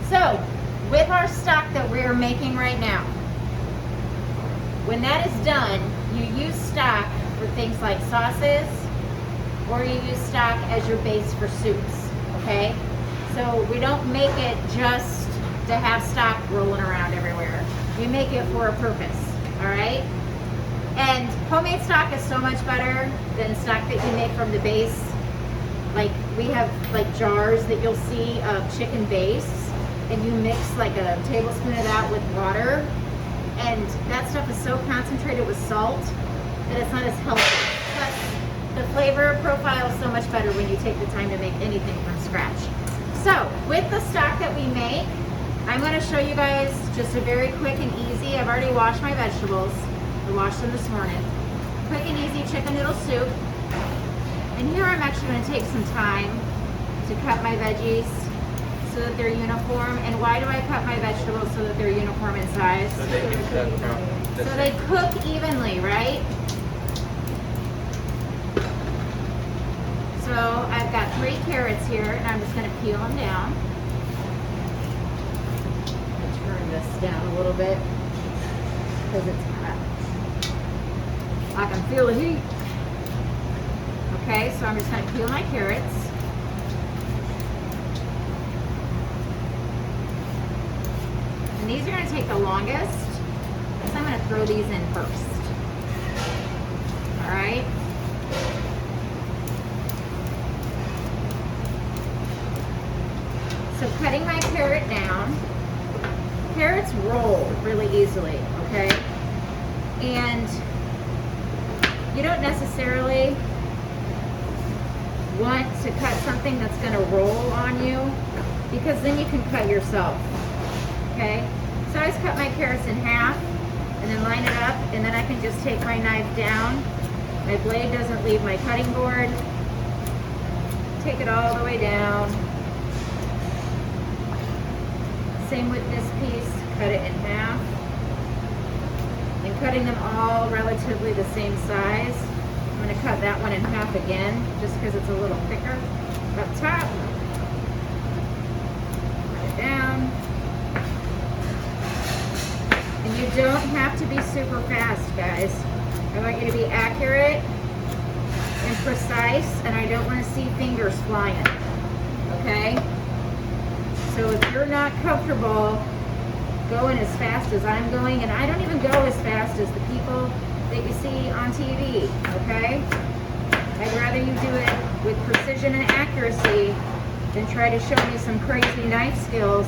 So, with our stock that we're making right now, when that is done, you use stock for things like sauces, or you use stock as your base for soups, okay? So we don't make it just to have stock rolling around everywhere. We make it for a purpose, all right? And homemade stock is so much better than stock that you make from the base. Like we have like jars that you'll see of chicken base, and you mix like a tablespoon of that with water, and that stuff is so concentrated with salt that it's not as healthy. But the flavor profile is so much better when you take the time to make anything from scratch. So with the stock that we make, I'm going to show you guys just a very quick and easy. I've already washed my vegetables. I washed them this morning. Quick and easy chicken noodle soup. And here I'm actually going to take some time to cut my veggies so that they're uniform. And why do I cut my vegetables so that they're uniform in size? So they cook evenly, right? So I've got 3 carrots here, and I'm just going to peel them down. I'll turn this down a little bit because it's hot. I can feel the heat. Okay, so I'm just going to peel my carrots. And these are going to take the longest, because I'm going to throw these in first. All right. So cutting my carrot down. Carrots roll really easily, okay? And you don't necessarily want to cut something that's going to roll on you, because then you can cut yourself, okay? So I just cut my carrots in half and then line it up, and then I can just take my knife down. My blade doesn't leave my cutting board. Take it all the way down. Same with this piece, cut it in half. And cutting them all relatively the same size. I'm going to cut that one in half again, just because it's a little thicker. Up top, put it down. And you don't have to be super fast, guys. I want you to be accurate and precise, and I don't want to see fingers flying, okay? So if you're not comfortable going as fast as I'm going, and I don't even go as fast as the people that you see on TV, okay? I'd rather you do it with precision and accuracy than try to show me some crazy knife skills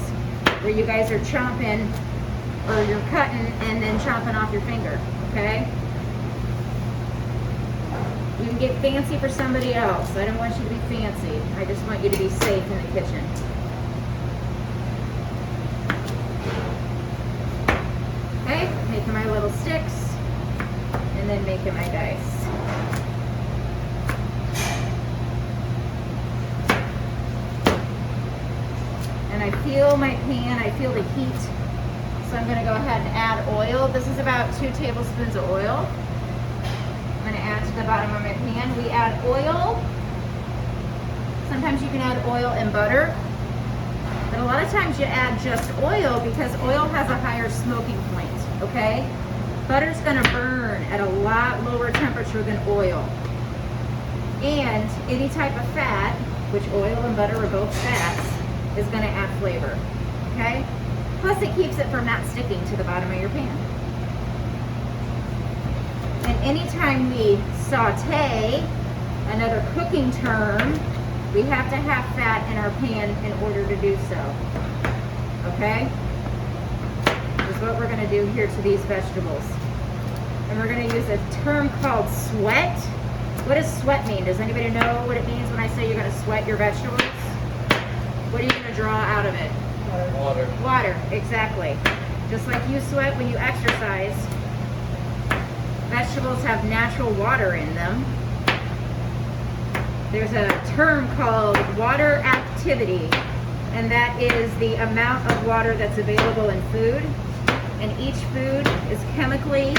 where you guys are chomping, or you're cutting and then chomping off your finger, okay? You can get fancy for somebody else. I don't want you to be fancy. I just want you to be safe in the kitchen. Okay, making my little sticks, and then making my dice. And I feel my pan, I feel the heat, so I'm going to go ahead and add oil. This is about 2 tablespoons of oil. I'm going to add to the bottom of my pan. We add oil. Sometimes you can add oil and butter. But a lot of times you add just oil because oil has a higher smoking point, okay? Butter's gonna burn at a lot lower temperature than oil. And any type of fat, which oil and butter are both fats, is gonna add flavor, okay? Plus it keeps it from not sticking to the bottom of your pan. And anytime we saute, another cooking term, we have to have fat in our pan in order to do so, okay? This is what we're gonna do here to these vegetables. And we're gonna use a term called sweat. What does sweat mean? Does anybody know what it means when I say you're gonna sweat your vegetables? What are you gonna draw out of it? Water. Water, exactly. Just like you sweat when you exercise, vegetables have natural water in them. There's a term called water activity, and that is the amount of water that's available in food. And each food is chemically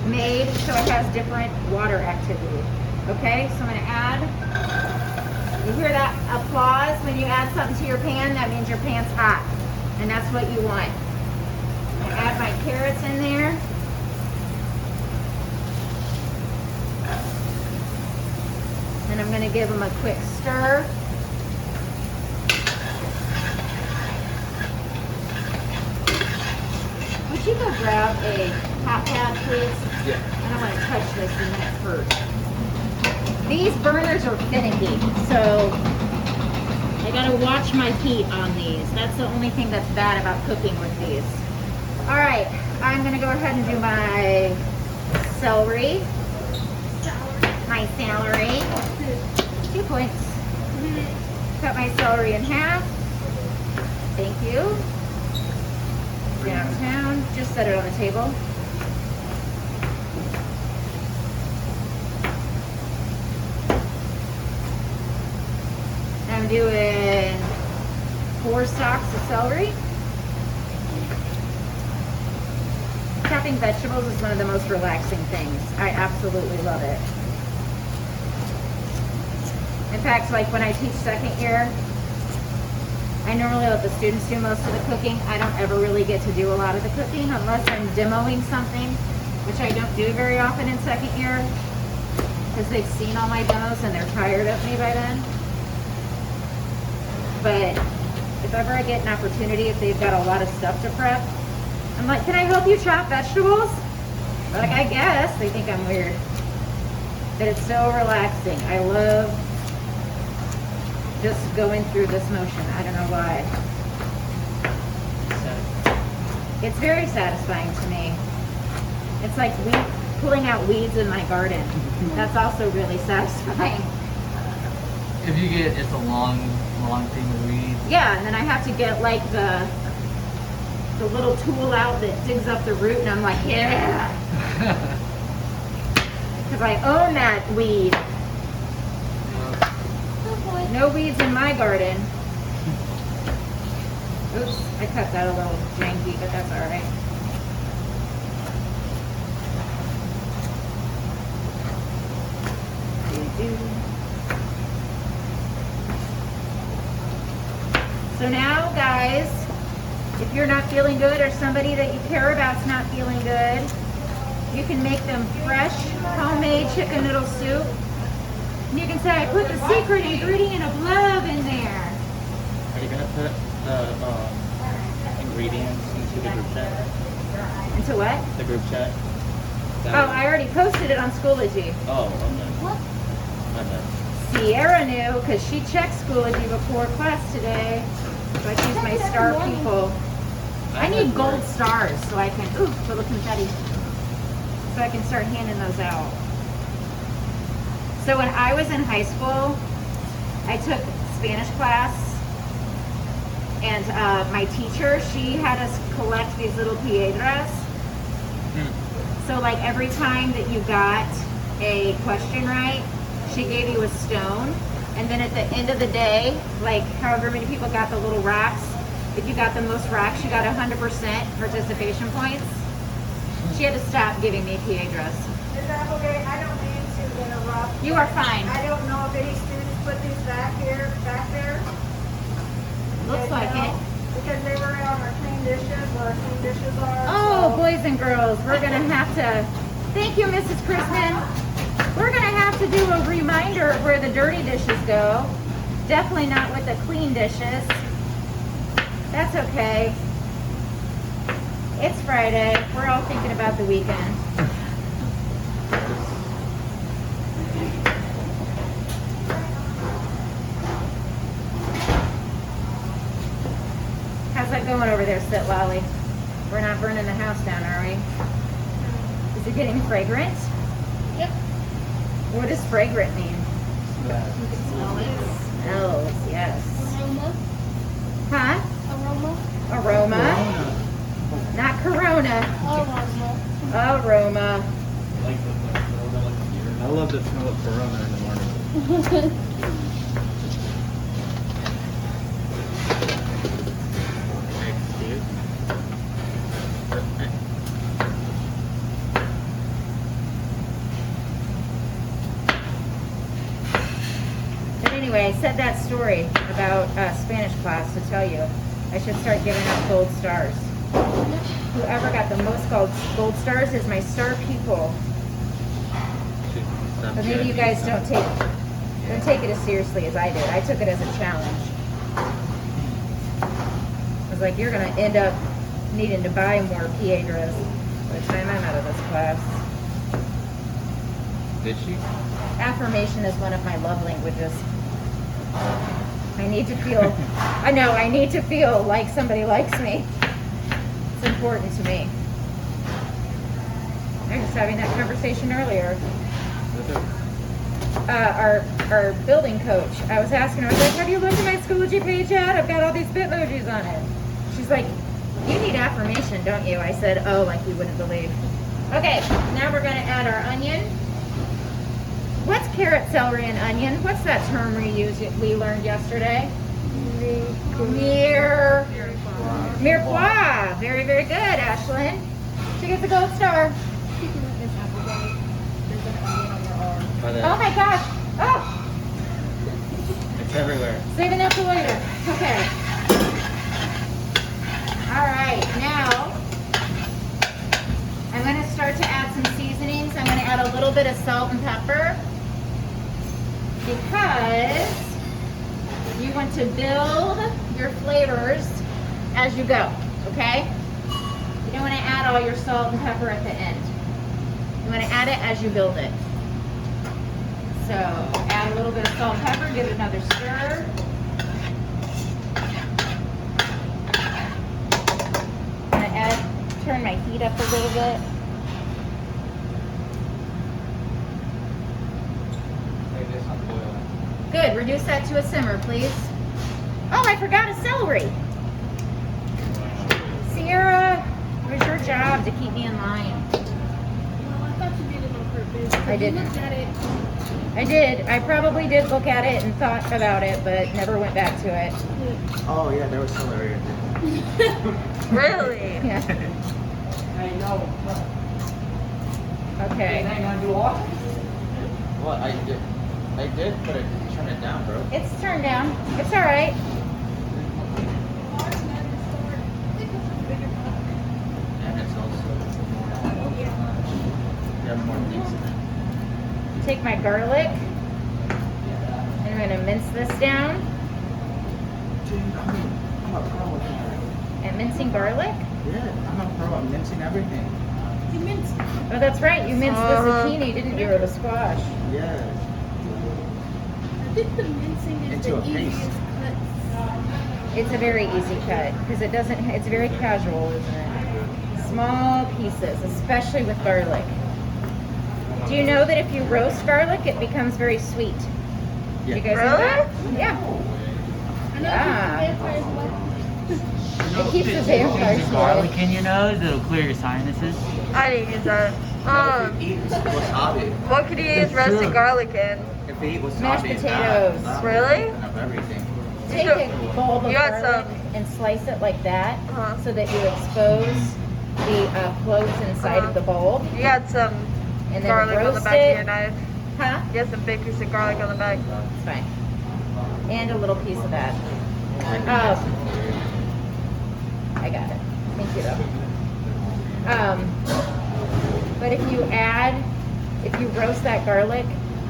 made, so it has different water activity. Okay, so I'm going to add, you hear that applause when you add something to your pan? That means your pan's hot. And that's what you want. I'm gonna add my carrots in there. And I'm gonna give them a quick stir. Would you go grab a hot pad, please? Yeah. I don't want to touch this and then it hurts. These burners are finicky, so I gotta watch my heat on these. That's the only thing that's bad about cooking with these. All right, I'm gonna go ahead and do my celery. My celery. 2 points. Cut my celery in half. Thank you. Downtown. Just set it on the table. I'm doing 4 stalks of celery. Chopping vegetables is one of the most relaxing things. I absolutely love it. In fact, like when I teach second year, I normally let the students do most of the cooking. I don't ever really get to do a lot of the cooking unless I'm demoing something, which I don't do very often in second year because they've seen all my demos and they're tired of me by then. But if ever I get an opportunity, if they've got a lot of stuff to prep, I'm like, can I help you chop vegetables? They're like, I guess. They think I'm weird. But it's so relaxing. I love just going through this motion. I don't know why. It's very satisfying to me. It's like pulling out weeds in my garden. That's also really satisfying. If you get, it's a long thing of weeds. Yeah, and then I have to get like the little tool out that digs up the root, and I'm like, yeah. Because I own that weed. No weeds in my garden. Oops, I cut that a little janky, but that's all right. So now, guys, if you're not feeling good or somebody that you care about's not feeling good, you can make them fresh, homemade chicken noodle soup. And you can say, I put the secret ingredient of love in there. Are you going to put the ingredients into the group chat? Into what? The group chat? Oh, I already posted it on Schoology. Oh, okay. What? Okay. Sierra knew because she checked Schoology before class today. So I choose my star people. I need gold stars so I can, ooh, little confetti. So I can start handing those out. So when I was in high school, I took Spanish class, and my teacher, she had us collect these little piedras. So like every time that you got a question right, she gave you a stone, and then at the end of the day, like however many people got the little rocks, if you got the most rocks, you got 100% participation points. She had to stop giving me piedras. Is that okay? I don't mean to interrupt. You are fine. I don't know if any students put these back there. Looks They like don't, it. Because they were on our clean dishes, where our clean dishes are. Oh, so. boys and girls, we're gonna have to, thank you, Mrs. Chrisman. We're gonna have to do a reminder of where the dirty dishes go. Definitely not with the clean dishes. That's okay. It's Friday. We're all thinking about the weekend. How's that going over there, Sit Lolly? We're not burning the house down, are we? Is it getting fragrant? Yep. What does fragrant mean? You can smell it. Smells, yes. Aroma. Huh? Aroma. Aroma. Not Corona. Aroma. Aroma. I love the smell of Corona in the morning. But anyway, I said that story about Spanish class to tell you. I should start giving out gold stars. Whoever got the most gold stars is my star pupil. But maybe you guys don't take it as seriously as I did. I took it as a challenge. I was like, you're gonna end up needing to buy more PA dress by the time I'm out of this class. Did she? Affirmation is one of my love languages. I need to feel, I need to feel like somebody likes me. It's important to me. I was having that conversation earlier. Our building coach, I was asking her, I was like, have you looked at my Schoology page yet? I've got all these Bitmojis on it. She's like, you need affirmation, don't you? I said, oh, like you wouldn't believe. Okay, now we're gonna add our onion. What's carrot, celery, and onion? What's that term we learned yesterday? Mirepoix. Very, very good, Ashlyn. She gets a gold star. Oh my gosh. Oh, It's everywhere. saving that for later. Okay. All right, now I'm going to start to add some seasonings. I'm going to add a little bit of salt and pepper because you want to build your flavors as you go, okay? You don't want to add all your salt and pepper at the end. You want to add it as you build it. So add a little bit of salt and pepper, give it another stir. I'm gonna turn my heat up a little bit. Good, reduce that to a simmer, please. Oh, I forgot a celery. Sierra, it was your job to keep me in line. Well, I thought you did it on purpose. I didn't. You looked at it. I did. I probably did look at it and thought about it, but never went back to it. Oh yeah, there was celery. Really? Yeah. I know. Okay. Ain't gonna do all. Well, I did, but it turn it down, bro. It's turned down. It's all right. And it's also there are more things in it. Take my garlic. And I'm going to mince this down. Dude, I'm a pro with that. And mincing garlic? Yeah, I'm a pro. I'm mincing everything. You minced. Oh, that's right. You minced the zucchini, didn't you? Or the squash. Yeah. I think the mincing is Into a the paste. easiest cut. It's a very easy cut because it doesn't, it's very casual, isn't it? Small pieces, especially with garlic. Do you know that if you roast garlic, it becomes very sweet? Yeah. You guys know that? Yeah. I know Ah. it's vampires like. It keeps the vampires garlic away. in your nose, it'll clear your sinuses. I didn't use that. If you eat wasabi, What could you use roasted garlic in? if you eat wasabi, Mashed it's potatoes. that Really? will open up everything. Take a bulb of You got garlic some. and slice it like that Uh-huh. so that you expose the cloves inside of the bulb. You got some And then garlic on the roast back of it. your knife. Huh? You got some big piece of garlic on the back. It's fine. And a little piece of that. I got it. Thank you though. But if you roast that garlic,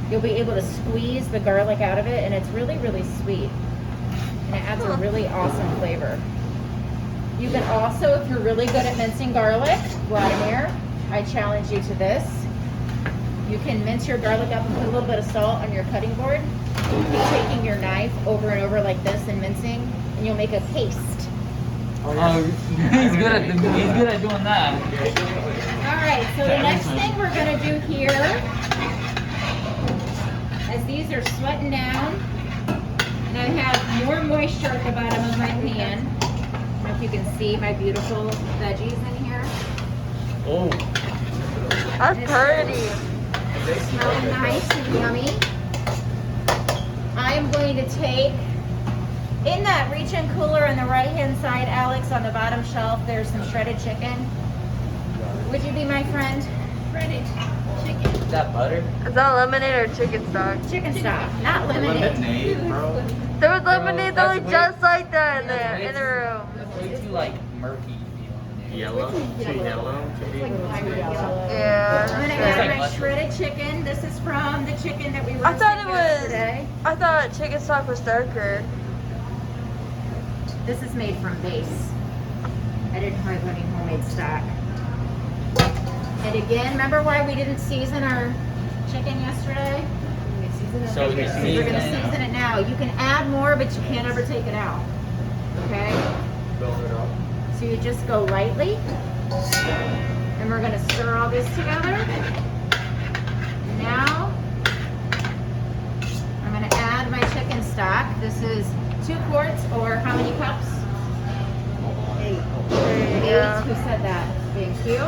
you'll be able to squeeze the garlic out of it, and it's really, really sweet. And it adds a really awesome flavor. You can also, if you're really good at mincing garlic, Vladimir, I challenge you to this. You can mince your garlic up and put a little bit of salt on your cutting board. Keep taking your knife over and over like this and mincing, and you'll make a paste. Oh, he's good at doing that. All right, so the next thing we're gonna do here, as these are sweating down, and I have more moisture at the bottom of my pan. I don't know if you can see my beautiful veggies in here. Oh. That's pretty. Smelling nice and yummy. I'm going to take, in that reach-in cooler on the right-hand side, Alex, on the bottom shelf, there's some shredded chicken. Would you be my friend? Shredded chicken. Is that butter? Is that lemonade or chicken stock? Chicken stock, not lemonade. Lemonade, bro. There was lemonade that that's looked weird. just like that in That's the room. like murky feeling. Yellow? Too yellow? Yeah. I'm gonna It's add like my mustard. shredded chicken. This is from the chicken that we I thought roasted it was. yesterday. I thought chicken stock was darker. This is made from base. I didn't try putting homemade stock. And again, remember why we didn't season our chicken yesterday? So Okay, you're so we're seasoning gonna it now. season it now. You can add more, but you can't ever take it out. Okay? Build it up. So you just go lightly. And we're gonna stir all this together. Now, I'm gonna add my chicken stock. This is 2 quarts, or how many cups? 8. Yeah. Who said that? Thank you.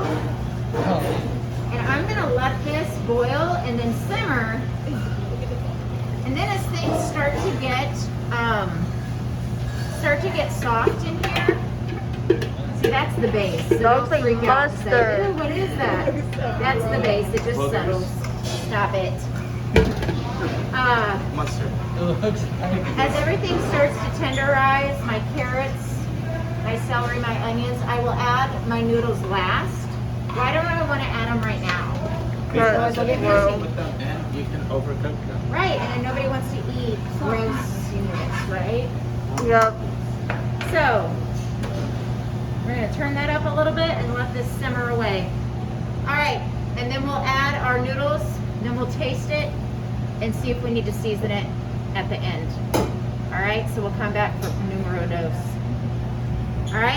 And I'm gonna let this boil and then simmer. And then as things start to get soft in here. See, that's the base. So That don't looks like freak out and say, mustard. "Ew, what is that?" That's the base. It just settles. Stop it. Mustard. It looks like As everything starts to tenderize, my carrots, my celery, my onions, I will add my noodles last. Why don't I want to add them right now? Because, They'll get well, messy. Put them in, you can overcook them. Right, and then nobody wants to eat gross units, right? Yep. So, we're gonna turn that up a little bit and let this simmer away. All right, and then we'll add our noodles, then we'll taste it and see if we need to season it at the end. All right, so we'll come back for numero dos. All right.